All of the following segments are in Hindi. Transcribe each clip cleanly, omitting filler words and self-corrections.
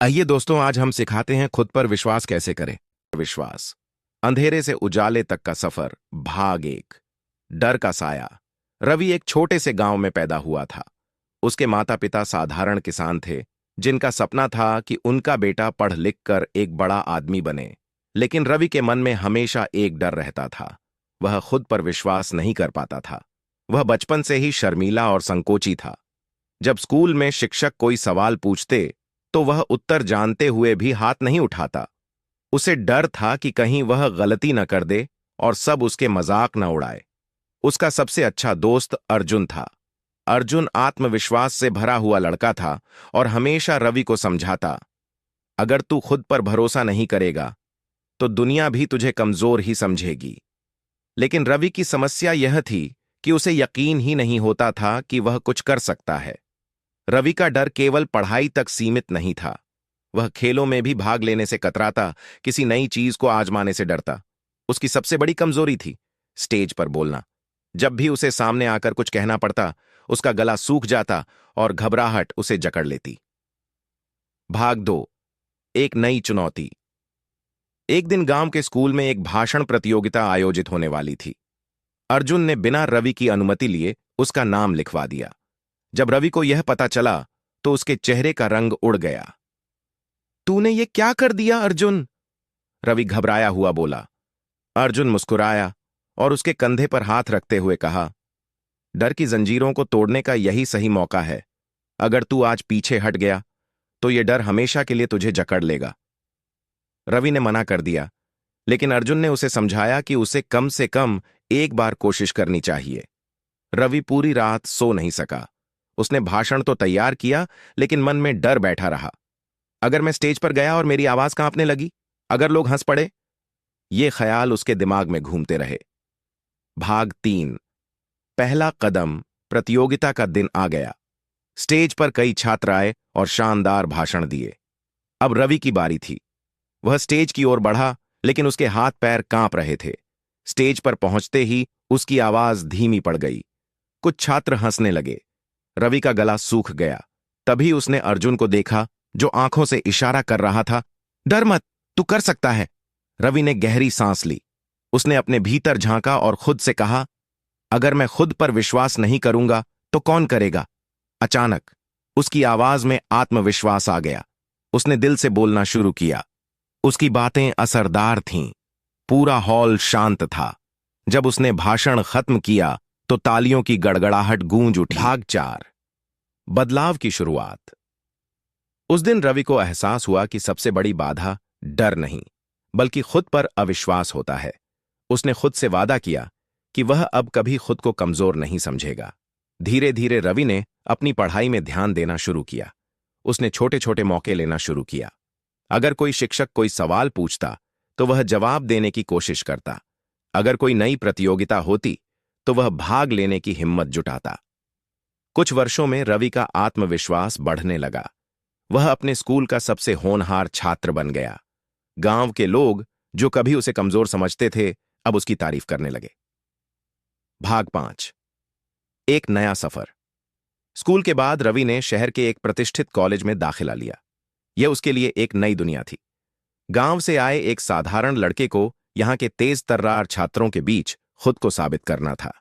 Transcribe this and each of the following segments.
आइए दोस्तों, आज हम सिखाते हैं खुद पर विश्वास कैसे करें। विश्वास। अंधेरे से उजाले तक का सफर। भाग एक। डर का साया। रवि एक छोटे से गांव में पैदा हुआ था। उसके माता पिता साधारण किसान थे, जिनका सपना था कि उनका बेटा पढ़ लिख कर एक बड़ा आदमी बने। लेकिन रवि के मन में हमेशा एक डर रहता था। वह खुद पर विश्वास नहीं कर पाता था। वह बचपन से ही शर्मीला और संकोची था। जब स्कूल में शिक्षक कोई सवाल पूछते तो वह उत्तर जानते हुए भी हाथ नहीं उठाता। उसे डर था कि कहीं वह गलती न कर दे और सब उसके मजाक न उड़ाए। उसका सबसे अच्छा दोस्त अर्जुन था। अर्जुन आत्मविश्वास से भरा हुआ लड़का था और हमेशा रवि को समझाता, अगर तू खुद पर भरोसा नहीं करेगा तो दुनिया भी तुझे कमजोर ही समझेगी। लेकिन रवि की समस्या यह थी कि उसे यकीन ही नहीं होता था कि वह कुछ कर सकता है। रवि का डर केवल पढ़ाई तक सीमित नहीं था। वह खेलों में भी भाग लेने से कतराता, किसी नई चीज को आजमाने से डरता। उसकी सबसे बड़ी कमजोरी थी स्टेज पर बोलना। जब भी उसे सामने आकर कुछ कहना पड़ता, उसका गला सूख जाता और घबराहट उसे जकड़ लेती। भाग दो। एक नई चुनौती। एक दिन गांव के स्कूल में एक भाषण प्रतियोगिता आयोजित होने वाली थी। अर्जुन ने बिना रवि की अनुमति लिए उसका नाम लिखवा दिया। जब रवि को यह पता चला तो उसके चेहरे का रंग उड़ गया। तूने ये क्या कर दिया अर्जुन? रवि घबराया हुआ बोला। अर्जुन मुस्कुराया और उसके कंधे पर हाथ रखते हुए कहा, डर की जंजीरों को तोड़ने का यही सही मौका है। अगर तू आज पीछे हट गया तो ये डर हमेशा के लिए तुझे जकड़ लेगा। रवि ने मना कर दिया, लेकिन अर्जुन ने उसे समझाया कि उसे कम से कम एक बार कोशिश करनी चाहिए। रवि पूरी रात सो नहीं सका। उसने भाषण तो तैयार किया, लेकिन मन में डर बैठा रहा। अगर मैं स्टेज पर गया और मेरी आवाज कांपने लगी, अगर लोग हंस पड़े, ये ख्याल उसके दिमाग में घूमते रहे। भाग 3। पहला कदम। प्रतियोगिता का दिन आ गया। स्टेज पर कई छात्र आए और शानदार भाषण दिए। अब रवि की बारी थी। वह स्टेज की ओर बढ़ा, लेकिन उसके हाथ पैर कांप रहे थे। स्टेज पर पहुंचते ही उसकी आवाज धीमी पड़ गई। कुछ छात्र हंसने लगे। रवि का गला सूख गया। तभी उसने अर्जुन को देखा, जो आंखों से इशारा कर रहा था, डर मत, तू कर सकता है। रवि ने गहरी सांस ली। उसने अपने भीतर झांका और खुद से कहा, अगर मैं खुद पर विश्वास नहीं करूंगा तो कौन करेगा? अचानक उसकी आवाज में आत्मविश्वास आ गया। उसने दिल से बोलना शुरू किया। उसकी बातें असरदार थीं। पूरा हॉल शांत था। जब उसने भाषण खत्म किया तो तालियों की गड़गड़ाहट गूंज उठी। भाग 4। बदलाव की शुरुआत। उस दिन रवि को एहसास हुआ कि सबसे बड़ी बाधा डर नहीं, बल्कि खुद पर अविश्वास होता है। उसने खुद से वादा किया कि वह अब कभी खुद को कमजोर नहीं समझेगा। धीरे धीरे रवि ने अपनी पढ़ाई में ध्यान देना शुरू किया। उसने छोटे छोटे मौके लेना शुरू किया। अगर कोई शिक्षक कोई सवाल पूछता तो वह जवाब देने की कोशिश करता। अगर कोई नई प्रतियोगिता होती तो वह भाग लेने की हिम्मत जुटाता। कुछ वर्षों में रवि का आत्मविश्वास बढ़ने लगा। वह अपने स्कूल का सबसे होनहार छात्र बन गया। गांव के लोग, जो कभी उसे कमजोर समझते थे, अब उसकी तारीफ करने लगे। भाग 5। एक नया सफर। स्कूल के बाद रवि ने शहर के एक प्रतिष्ठित कॉलेज में दाखिला लिया। यह उसके लिए एक नई दुनिया थी। गांव से आए एक साधारण लड़के को यहां के तेज तर्रार छात्रों के बीच खुद को साबित करना था।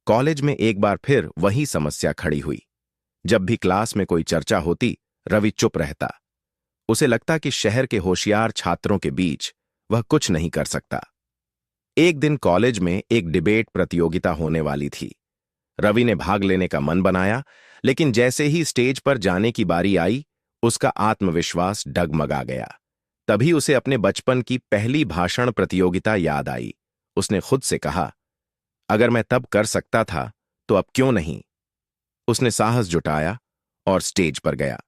कॉलेज में एक बार फिर वही समस्या खड़ी हुई। जब भी क्लास में कोई चर्चा होती, रवि चुप रहता। उसे लगता कि शहर के होशियार छात्रों के बीच वह कुछ नहीं कर सकता। एक दिन कॉलेज में एक डिबेट प्रतियोगिता होने वाली थी। रवि ने भाग लेने का मन बनाया, लेकिन जैसे ही स्टेज पर जाने की बारी आई, उसका आत्मविश्वास डगमगा गया। तभी उसे अपने बचपन की पहली भाषण प्रतियोगिता याद आई। उसने खुद से कहा, अगर मैं तब कर सकता था तो अब क्यों नहीं? उसने साहस जुटाया और स्टेज पर गया।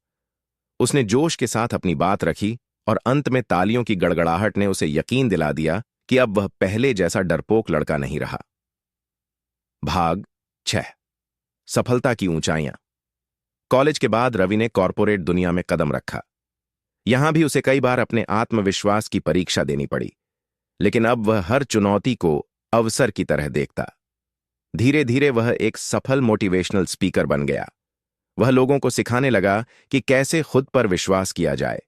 उसने जोश के साथ अपनी बात रखी और अंत में तालियों की गड़गड़ाहट ने उसे यकीन दिला दिया कि अब वह पहले जैसा डरपोक लड़का नहीं रहा। भाग 6। सफलता की ऊंचाइयां। कॉलेज के बाद रवि ने कॉरपोरेट दुनिया में कदम रखा। यहां भी उसे कई बार अपने आत्मविश्वास की परीक्षा देनी पड़ी, लेकिन अब वह हर चुनौती को अवसर की तरह देखता। धीरे धीरे वह एक सफल मोटिवेशनल स्पीकर बन गया। वह लोगों को सिखाने लगा कि कैसे खुद पर विश्वास किया जाए,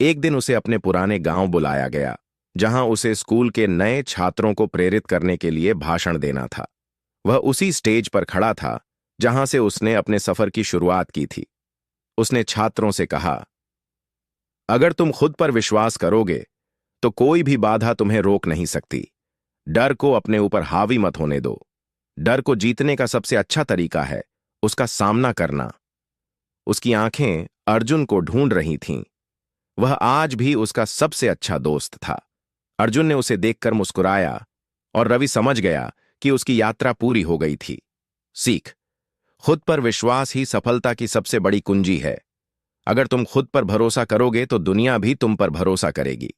एक दिन उसे अपने पुराने गांव बुलाया गया, जहां उसे स्कूल के नए छात्रों को प्रेरित करने के लिए भाषण देना था। वह उसी स्टेज पर खड़ा था जहां से उसने अपने सफर की शुरुआत की थी। उसने छात्रों से कहा, अगर तुम खुद पर विश्वास करोगे तो कोई भी बाधा तुम्हें रोक नहीं सकती। डर को अपने ऊपर हावी मत होने दो। डर को जीतने का सबसे अच्छा तरीका है उसका सामना करना। उसकी आंखें अर्जुन को ढूंढ रही थीं। वह आज भी उसका सबसे अच्छा दोस्त था। अर्जुन ने उसे देखकर मुस्कुराया और रवि समझ गया कि उसकी यात्रा पूरी हो गई थी। सीख: खुद पर विश्वास ही सफलता की सबसे बड़ी कुंजी है। अगर तुम खुद पर भरोसा करोगे तो दुनिया भी तुम पर भरोसा करेगी।